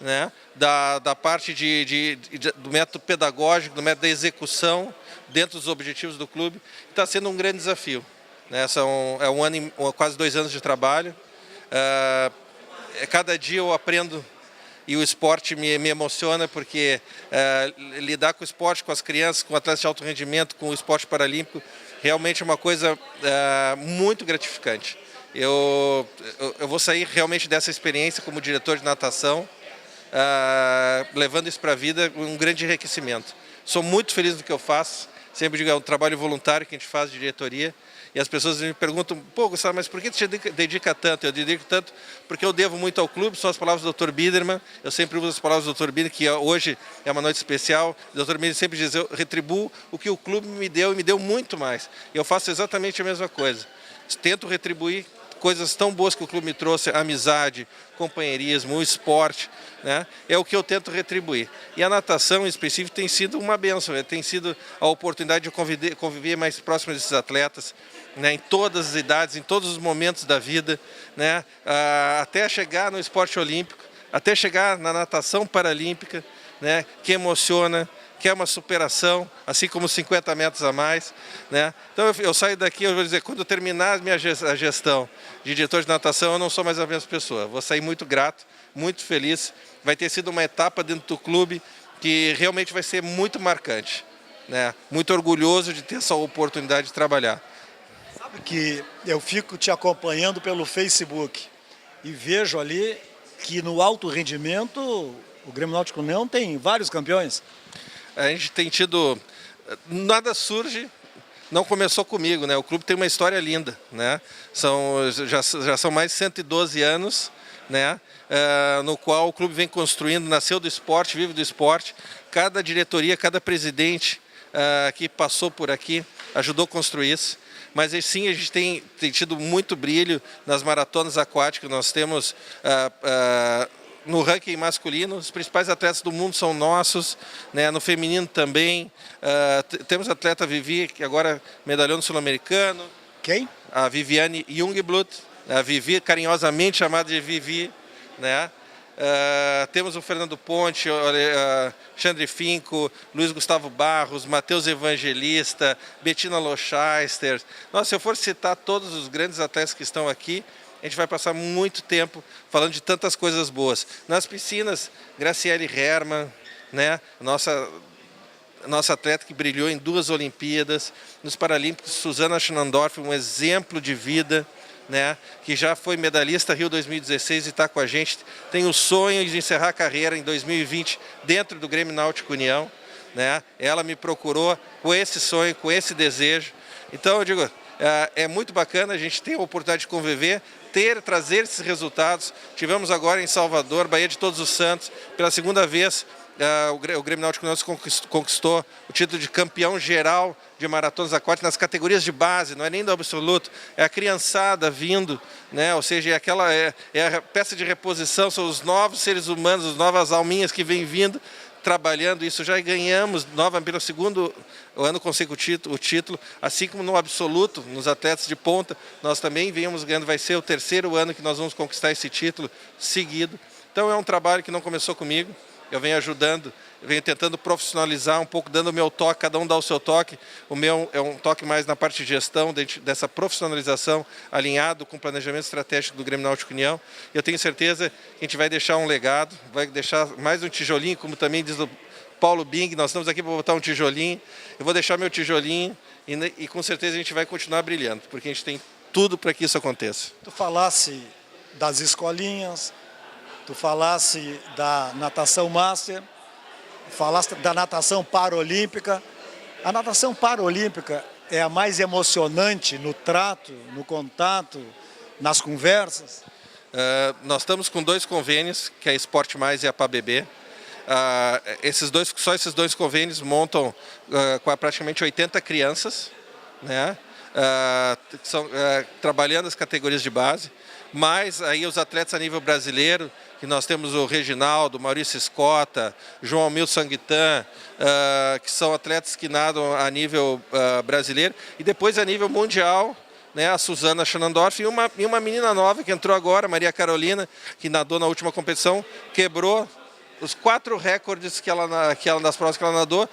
né, da parte do método pedagógico, do método da execução, dentro dos objetivos do clube. Está sendo um grande desafio, né? Quase 2 anos de trabalho. Cada dia eu aprendo e o esporte me emociona, porque lidar com o esporte, com as crianças, com atletas de alto rendimento, com o esporte paralímpico, realmente é uma coisa muito gratificante. Eu vou sair realmente dessa experiência como diretor de natação, levando isso para a vida, um grande enriquecimento. Sou muito feliz no que eu faço, sempre digo, é um trabalho voluntário que a gente faz de diretoria, e as pessoas me perguntam, pô, Gustavo, mas por que você dedica tanto? Eu dedico tanto porque eu devo muito ao clube, são as palavras do Dr. Biderman, eu sempre uso as palavras do Dr. Biderman, que hoje é uma noite especial, o Dr. Biderman sempre diz, eu retribuo o que o clube me deu e me deu muito mais. Eu faço exatamente a mesma coisa, tento retribuir coisas tão boas que o clube me trouxe, a amizade, companheirismo, o esporte, né? É o que eu tento retribuir. E a natação, em específico, tem sido uma bênção, tem sido a oportunidade de conviver mais próximo desses atletas, né? Em todas as idades, em todos os momentos da vida, né? Até chegar no esporte olímpico, até chegar na natação paralímpica, né? Que emociona, que é uma superação, assim como 50 metros a mais, né? Então eu saio daqui, eu vou dizer, quando eu terminar a gestão de diretor de natação, eu não sou mais a mesma pessoa. Vou sair muito grato, muito feliz. Vai ter sido uma etapa dentro do clube que realmente vai ser muito marcante, né? Muito orgulhoso de ter essa oportunidade de trabalhar. Sabe que eu fico te acompanhando pelo Facebook e vejo ali que no alto rendimento o Grêmio Náutico União tem vários campeões. A gente tem tido, nada surge, não começou comigo, né? O clube tem uma história linda, né? Já são mais de 112 anos, né? No qual o clube vem construindo, nasceu do esporte, vive do esporte. Cada diretoria, cada presidente que passou por aqui ajudou a construir isso. Mas sim, a gente tem tido muito brilho nas maratonas aquáticas. Nós temos no ranking masculino, os principais atletas do mundo são nossos, né? No feminino também. Temos a atleta Vivi, que agora medalhou no Sul-Americano. Quem? A Viviane Jungblut, a Vivi, carinhosamente chamada de Vivi, né? Temos o Fernando Ponte, Alexandre Finco, Luiz Gustavo Barros, Matheus Evangelista, Bettina Lochaister. Nossa, se eu for citar todos os grandes atletas que estão aqui, a gente vai passar muito tempo falando de tantas coisas boas. Nas piscinas, Graciele Herrmann, né? Nossa atleta que brilhou em 2 Olimpíadas. Nos Paralímpicos, Susana Schnandorf, um exemplo de vida, né? Que já foi medalhista Rio 2016 e está com a gente. Tem o sonho de encerrar a carreira em 2020 dentro do Grêmio Náutico União, né? Ela me procurou com esse sonho, com esse desejo. Então, eu digo, é muito bacana a gente ter a oportunidade de conviver, trazer esses resultados. Tivemos agora em Salvador, Baía de Todos os Santos, pela 2ª vez, o Grêmio Náutico União conquistou o título de campeão geral de maratonas aquáticas nas categorias de base, não é nem do absoluto, é a criançada vindo, né? Ou seja, é a peça de reposição, são os novos seres humanos, as novas alminhas que vêm vindo, trabalhando isso. Já ganhamos pelo 2º ano consecutivo o título, assim como no absoluto, nos atletas de ponta, nós também viemos ganhando, vai ser o 3º ano que nós vamos conquistar esse título seguido. Então é um trabalho que não começou comigo, eu venho ajudando, eu venho tentando profissionalizar um pouco, dando o meu toque, cada um dá o seu toque. O meu é um toque mais na parte de gestão, dessa profissionalização, alinhado com o planejamento estratégico do Grêmio Náutico União. Eu tenho certeza que a gente vai deixar um legado, vai deixar mais um tijolinho, como também diz o Paulo Bing, nós estamos aqui para botar um tijolinho. Eu vou deixar meu tijolinho e com certeza a gente vai continuar brilhando, porque a gente tem tudo para que isso aconteça. Tu falasse das escolinhas, tu falasse da natação master, falaste da natação paralímpica. A natação paralímpica é a mais emocionante no trato, no contato, nas conversas? Nós estamos com 2 convênios, que é a Esporte Mais e a PABB. Só esses 2 convênios montam com praticamente 80 crianças, né? Trabalhando as categorias de base, mas aí os atletas a nível brasileiro, que nós temos o Reginaldo, Maurício Escota, João Almir Sanguitan, que são atletas que nadam a nível brasileiro, e depois a nível mundial, né, a Suzana Schanandorf e uma menina nova que entrou agora, Maria Carolina, que nadou na última competição, quebrou os 4 recordes das provas que ela nadou,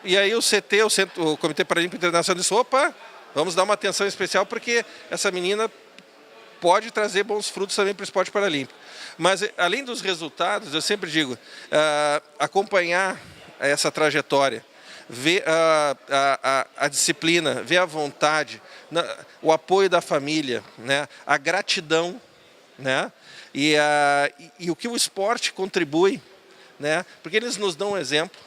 e aí o CT, o Comitê Paralímpico Internacional, disse, opa, vamos dar uma atenção especial porque essa menina pode trazer bons frutos também para o esporte paralímpico. Mas, além dos resultados, eu sempre digo, acompanhar essa trajetória, ver a disciplina, ver a vontade, o apoio da família, né, a gratidão, né, e o que o esporte contribui, né, porque eles nos dão um exemplo,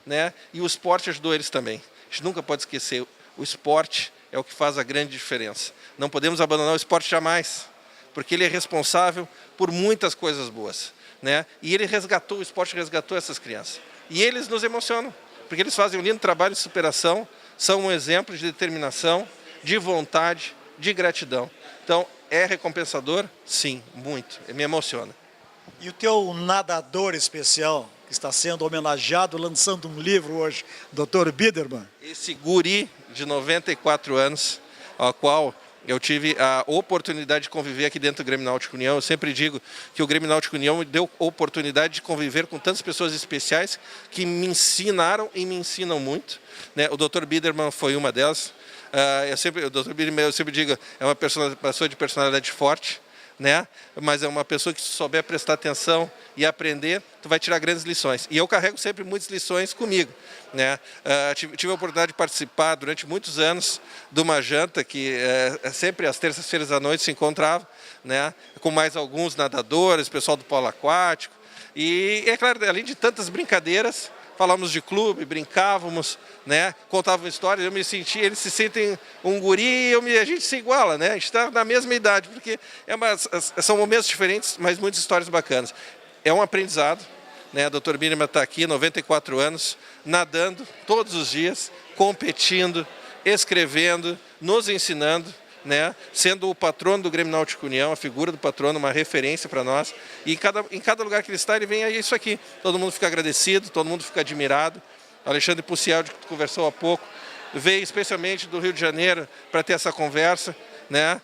né, e o esporte ajudou eles também. A gente nunca pode esquecer, o esporte é o que faz a grande diferença. Não podemos abandonar o esporte jamais, porque ele é responsável por muitas coisas boas, né? E o esporte resgatou essas crianças. E eles nos emocionam, porque eles fazem um lindo trabalho de superação, são um exemplo de determinação, de vontade, de gratidão. Então, é recompensador? Sim, muito. Me emociona. E o teu nadador especial, que está sendo homenageado, lançando um livro hoje, Dr. Biderman? Esse guri de 94 anos, ao qual eu tive a oportunidade de conviver aqui dentro do Grêmio Náutico União. Eu sempre digo que o Grêmio Náutico União me deu a oportunidade de conviver com tantas pessoas especiais que me ensinaram e me ensinam muito, né? O Dr. Biderman foi uma delas. O Dr. Biderman, eu sempre digo, é uma pessoa de personalidade forte, né? Mas é uma pessoa que, se souber prestar atenção e aprender, tu vai tirar grandes lições. E eu carrego sempre muitas lições comigo, né? Tive a oportunidade de participar durante muitos anos de uma janta que sempre às terças-feiras à noite se encontrava, né? Com mais alguns nadadores, pessoal do polo aquático. E é claro, além de tantas brincadeiras, falávamos de clube, brincávamos, né? Contavam histórias, eu me sentia, eles se sentem um guri e a gente se iguala, né? A gente está na mesma idade, porque são momentos diferentes, mas muitas histórias bacanas. É um aprendizado, né? A Dr. Biderman está aqui, 94 anos, nadando todos os dias, competindo, escrevendo, nos ensinando, né? Sendo o patrono do Grêmio Náutico União, a figura do patrono, uma referência para nós. E em cada lugar que ele está, ele vem a isso aqui. Todo mundo fica agradecido, todo mundo fica admirado. Alexandre Pucial, de que tu conversou há pouco, veio especialmente do Rio de Janeiro para ter essa conversa, né?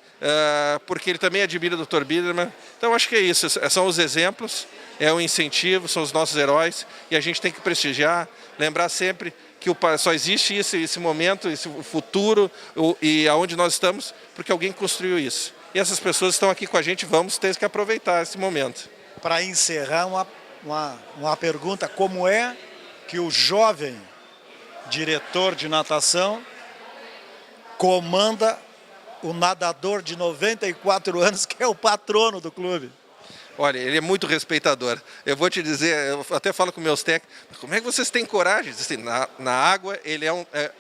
Porque ele também admira o Dr. Biderman. Então, acho que é isso. São os exemplos, é o incentivo, são os nossos heróis. E a gente tem que prestigiar, lembrar sempre que só existe esse momento, esse futuro e aonde nós estamos, porque alguém construiu isso. E essas pessoas estão aqui com a gente, vamos ter que aproveitar esse momento. Para encerrar, uma pergunta: como é que o jovem diretor de natação comanda o nadador de 94 anos, que é o patrono do clube? Olha, ele é muito respeitador. Eu vou te dizer, eu até falo com meus técnicos, como é que vocês têm coragem? Assim, na água ele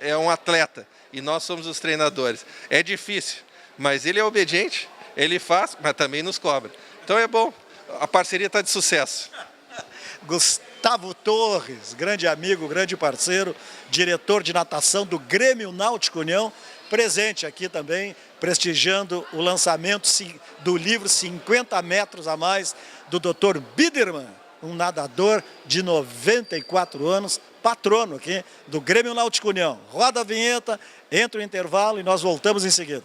é um atleta e nós somos os treinadores. É difícil, mas ele é obediente, ele faz, mas também nos cobra. Então é bom, a parceria está de sucesso. Gustavo Torres, grande amigo, grande parceiro, diretor de natação do Grêmio Náutico União, presente aqui também, prestigiando o lançamento do livro 50 metros a mais, do Dr. Biderman, um nadador de 94 anos, patrono aqui do Grêmio Náutico União. Roda a vinheta, entra o intervalo e nós voltamos em seguida.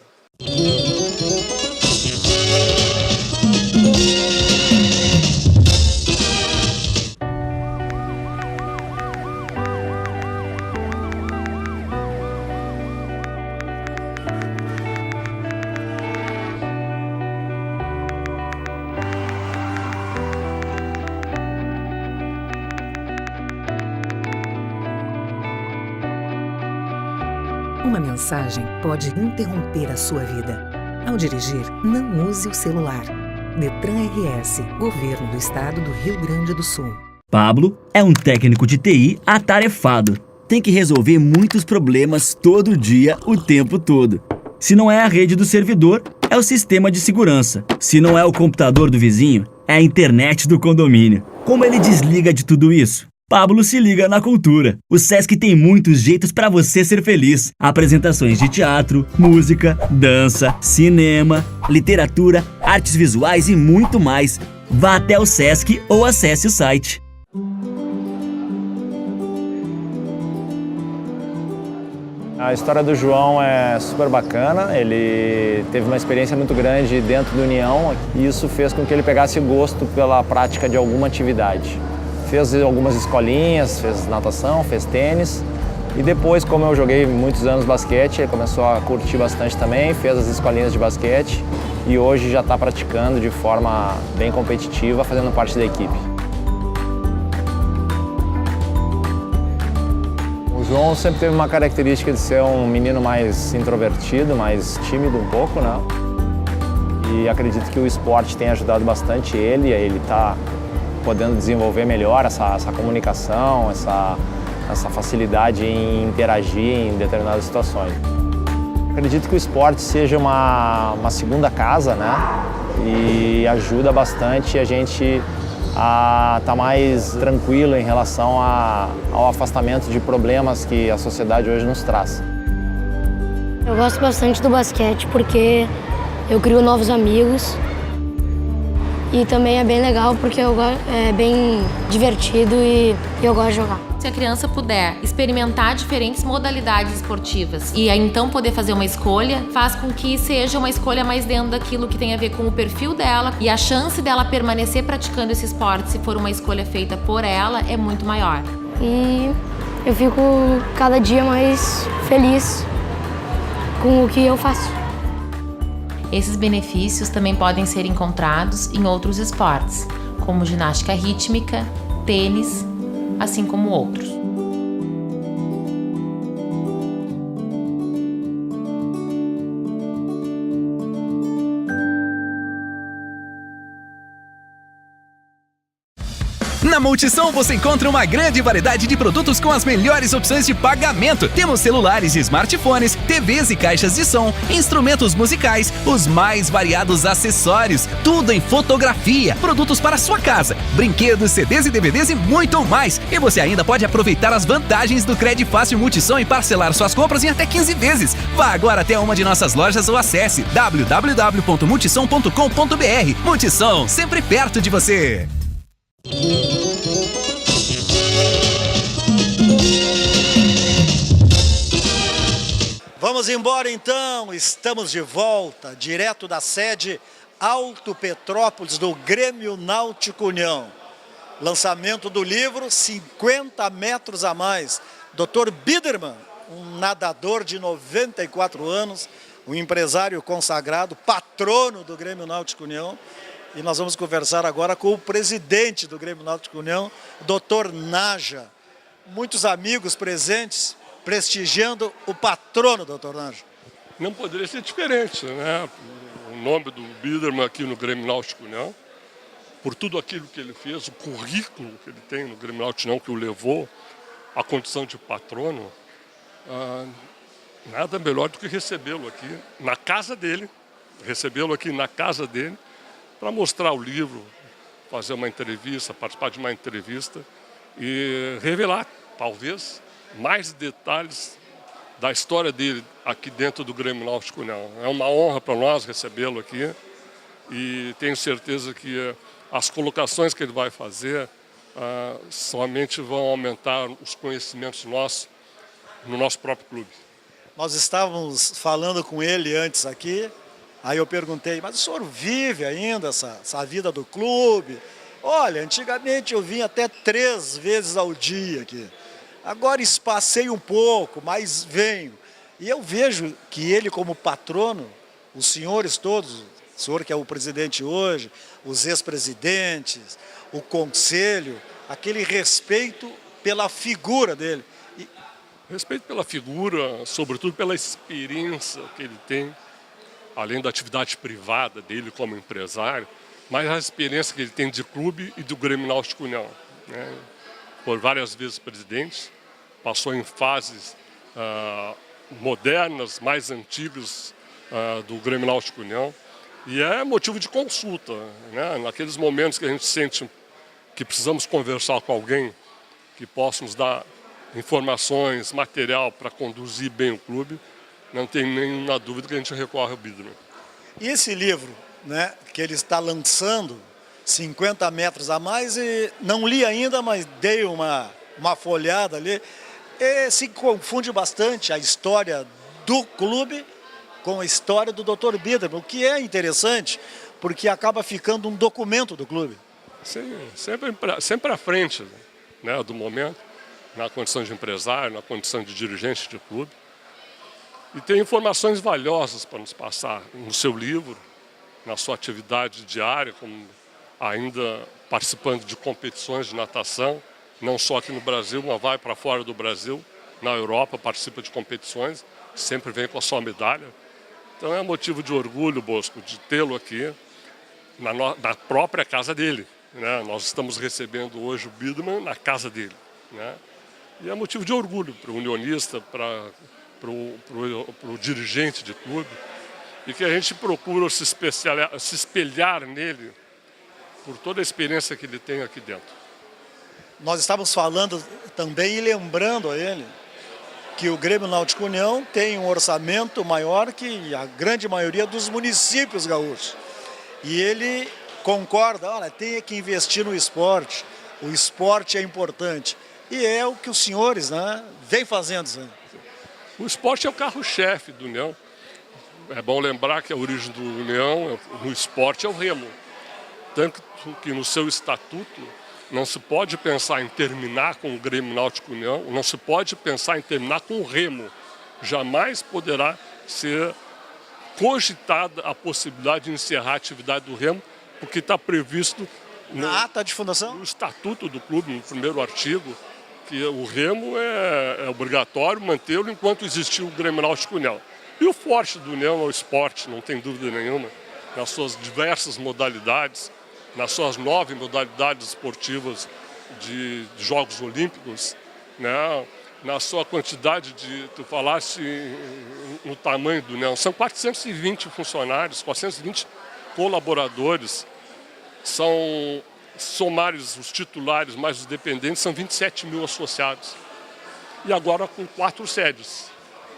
Uma mensagem pode interromper a sua vida. Ao dirigir, não use o celular. Detran RS, Governo do Estado do Rio Grande do Sul. Pablo é um técnico de TI atarefado. tem que resolver muitos problemas todo dia, o tempo todo. Se não é a rede do servidor, é o sistema de segurança. Se não é o computador do vizinho, é a internet do condomínio. Como ele desliga de tudo isso? Pablo se liga na cultura. O Sesc tem muitos jeitos para você ser feliz. Apresentações de teatro, música, dança, cinema, literatura, artes visuais e muito mais. Vá até o Sesc ou acesse o site. A história do João é super bacana, ele teve uma experiência muito grande dentro do União e isso fez com que ele pegasse gosto pela prática de alguma atividade. Fez algumas escolinhas, fez natação, fez tênis e depois, como eu joguei muitos anos basquete, ele começou a curtir bastante também, fez as escolinhas de basquete e hoje já está praticando de forma bem competitiva, fazendo parte da equipe. O João sempre teve uma característica de ser um menino mais introvertido, mais tímido um pouco, né? E acredito que o esporte tem ajudado bastante ele, a ele está podendo desenvolver melhor essa comunicação, essa facilidade em interagir em determinadas situações. Acredito que o esporte seja uma segunda casa, né? E ajuda bastante a gente a estar mais tranquilo em relação ao afastamento de problemas que a sociedade hoje nos traz. Eu gosto bastante do basquete porque eu crio novos amigos e também é bem legal porque é bem divertido e eu gosto de jogar. Se a criança puder experimentar diferentes modalidades esportivas e aí então poder fazer uma escolha, faz com que seja uma escolha mais dentro daquilo que tem a ver com o perfil dela e a chance dela permanecer praticando esse esporte, se for uma escolha feita por ela, é muito maior. E eu fico cada dia mais feliz com o que eu faço. Esses benefícios também podem ser encontrados em outros esportes, como ginástica rítmica, tênis, assim como outros. Na Multissom você encontra uma grande variedade de produtos com as melhores opções de pagamento. Temos celulares e smartphones, TVs e caixas de som, instrumentos musicais, os mais variados acessórios, tudo em fotografia, produtos para sua casa, brinquedos, CDs e DVDs e muito mais. E você ainda pode aproveitar as vantagens do Crédito Fácil Multissom e parcelar suas compras em até 15 vezes. Vá agora até uma de nossas lojas ou acesse www.multissom.com.br. Multissom, sempre perto de você. Vamos embora então, estamos de volta, direto da sede Alto Petrópolis do Grêmio Náutico União. Lançamento do livro 50 metros a mais. Dr. Biderman, um nadador de 94 anos, um empresário consagrado, patrono do Grêmio Náutico União. E nós vamos conversar agora com o presidente do Grêmio Náutico União, Dr. Naja. Muitos amigos presentes, prestigiando o patrono, Dr. Naja. Não poderia ser diferente, né? O nome do Biderman aqui no Grêmio Náutico União, por tudo aquilo que ele fez, o currículo que ele tem no Grêmio Náutico União, que o levou à condição de patrono, nada melhor do que recebê-lo aqui na casa dele, para mostrar o livro, fazer uma entrevista, participar de uma entrevista e revelar, talvez, mais detalhes da história dele aqui dentro do Grêmio Náutico União. É uma honra para nós recebê-lo aqui e tenho certeza que as colocações que ele vai fazer somente vão aumentar os conhecimentos nossos no nosso próprio clube. Nós estávamos falando com ele antes aqui. Aí eu perguntei, mas o senhor vive ainda essa vida do clube? Olha, antigamente eu vinha até 3 vezes ao dia aqui. Agora espacei um pouco, mas venho. E eu vejo que ele como patrono, os senhores todos, o senhor que é o presidente hoje, os ex-presidentes, o conselho, aquele respeito pela figura dele. Respeito pela figura, sobretudo pela experiência que ele tem, além da atividade privada dele como empresário, mas a experiência que ele tem de clube e do Grêmio Náutico União, né? Por várias vezes presidente, passou em fases modernas, mais antigas do Grêmio Náutico União. E é motivo de consulta, né? Naqueles momentos que a gente sente que precisamos conversar com alguém que possa nos dar informações, material para conduzir bem o clube, não tem nenhuma dúvida que a gente recorre ao Biderman. E esse livro, né, que ele está lançando, 50 metros a mais, e não li ainda, mas dei uma folhada ali, se confunde bastante a história do clube com a história do Dr. Biderman, o que é interessante, porque acaba ficando um documento do clube. Sim, sempre à frente, né, do momento, na condição de empresário, na condição de dirigente de clube. E tem informações valiosas para nos passar no seu livro, na sua atividade diária, como ainda participando de competições de natação, não só aqui no Brasil, mas vai para fora do Brasil, na Europa, participa de competições, sempre vem com a sua medalha. Então é motivo de orgulho, Bosco, de tê-lo aqui na própria casa dele, né? Nós estamos recebendo hoje o Biderman na casa dele, né? E é motivo de orgulho para o unionista, para o dirigente de clube, e que a gente procura se espelhar nele por toda a experiência que ele tem aqui dentro. Nós estávamos falando também e lembrando a ele que o Grêmio Náutico União tem um orçamento maior que a grande maioria dos municípios gaúchos. E ele concorda, olha, tem que investir no esporte, o esporte é importante. E é o que os senhores, né, vêm fazendo. Né? O esporte é o carro-chefe do União. É bom lembrar que a origem do União, no esporte, é o remo. Tanto que no seu estatuto não se pode pensar em terminar com o Grêmio Náutico União, não se pode pensar em terminar com o remo. Jamais poderá ser cogitada a possibilidade de encerrar a atividade do remo, porque está previsto na ata de fundação, no estatuto do clube, no primeiro artigo, que o remo é obrigatório mantê-lo enquanto existir o Grêmio Náutico União. E o forte do União é o esporte, não tem dúvida nenhuma, nas suas diversas modalidades, nas suas 9 modalidades esportivas de Jogos Olímpicos, né? Na sua quantidade de, tu falaste no tamanho do União, são 420 funcionários, 420 colaboradores, são somares os titulares mais os dependentes, são 27 mil associados. E agora com 4 sedes.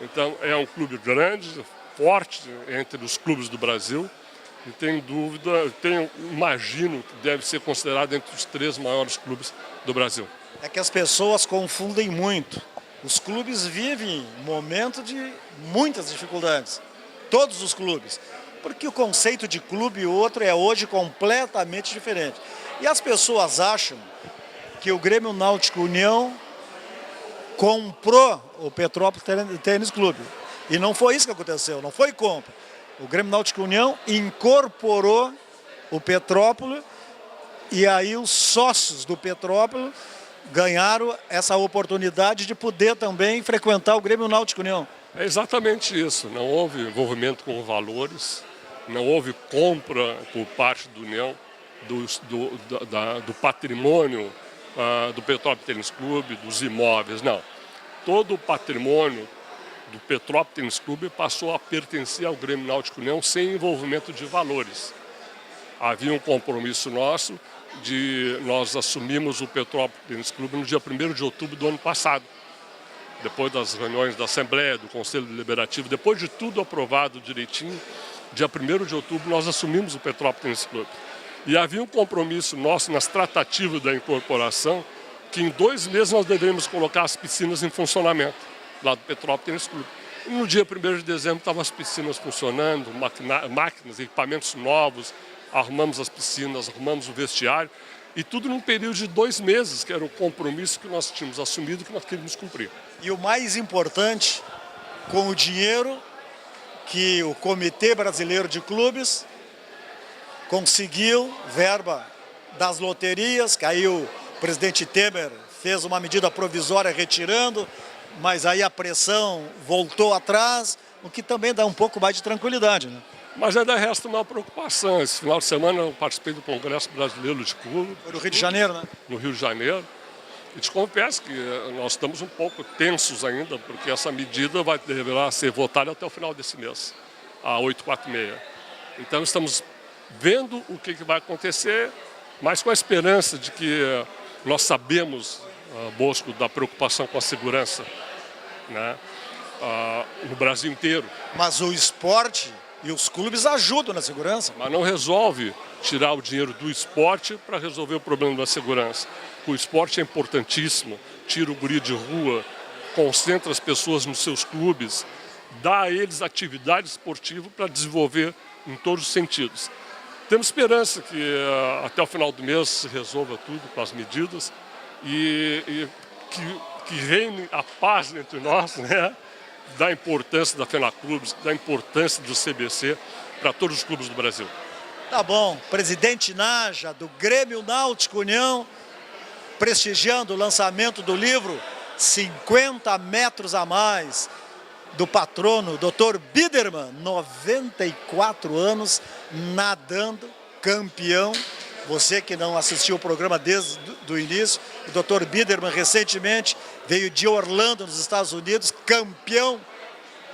Então é um clube grande, forte entre os clubes do Brasil. E tem dúvida, imagino que deve ser considerado entre os 3 maiores clubes do Brasil. É que as pessoas confundem muito. Os clubes vivem um momento de muitas dificuldades. Todos os clubes. Porque o conceito de clube e outro é hoje completamente diferente. E as pessoas acham que o Grêmio Náutico União comprou o Petrópolis Tênis Clube. E não foi isso que aconteceu, não foi compra. O Grêmio Náutico União incorporou o Petrópolis e aí os sócios do Petrópolis ganharam essa oportunidade de poder também frequentar o Grêmio Náutico União. É exatamente isso, não houve envolvimento com valores, não houve compra por parte do União do patrimônio do Petrópolis Tênis Clube, dos imóveis, não. Todo o patrimônio do Petrópolis Tênis Clube passou a pertencer ao Grêmio Náutico União sem envolvimento de valores. Havia um compromisso nosso nós assumimos o Petrópolis Tênis Clube no dia 1º de outubro do ano passado. Depois das reuniões da Assembleia, do Conselho Deliberativo, depois de tudo aprovado direitinho, dia 1º de outubro nós assumimos o Petrópolis Tênis Clube. E havia um compromisso nosso nas tratativas da incorporação que em 2 meses nós deveríamos colocar as piscinas em funcionamento lá do Petrópolis Tênis Clube. E no dia 1º de dezembro estavam as piscinas funcionando, máquinas, equipamentos novos, arrumamos as piscinas, arrumamos o vestiário, e tudo num período de 2 meses, que era o compromisso que nós tínhamos assumido e que nós queríamos cumprir. E o mais importante, com o dinheiro que o Comitê Brasileiro de Clubes conseguiu, verba das loterias, que aí o presidente Temer fez uma medida provisória retirando, mas aí a pressão voltou atrás, o que também dá um pouco mais de tranquilidade, né? Mas ainda resta uma preocupação. Esse final de semana eu participei do Congresso Brasileiro de Clube. Foi no Rio de Janeiro, né? No Rio de Janeiro. E te confesso que nós estamos um pouco tensos ainda, porque essa medida deverá ser votada até o final desse mês, a 846. Então estamos vendo o que vai acontecer, mas com a esperança de que nós sabemos, Bosco, da preocupação com a segurança, né, no Brasil inteiro. Mas o esporte e os clubes ajudam na segurança. Mas não resolve tirar o dinheiro do esporte para resolver o problema da segurança. O esporte é importantíssimo, tira o guri de rua, concentra as pessoas nos seus clubes, dá a eles atividade esportiva para desenvolver em todos os sentidos. Temos esperança que até o final do mês se resolva tudo com as medidas e que reine a paz entre nós, né? Da importância da FENAClubes, da importância do CBC para todos os clubes do Brasil. Tá bom, presidente Naja, do Grêmio Náutico União, prestigiando o lançamento do livro 50 metros a mais, do patrono, Dr. Biderman, 94 anos, nadando, campeão. Você que não assistiu o programa desde o início, o Dr. Biderman recentemente veio de Orlando, nos Estados Unidos, campeão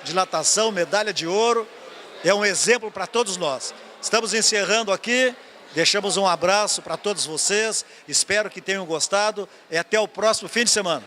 de natação, medalha de ouro. É um exemplo para todos nós. Estamos encerrando aqui, deixamos um abraço para todos vocês, espero que tenham gostado e até o próximo fim de semana.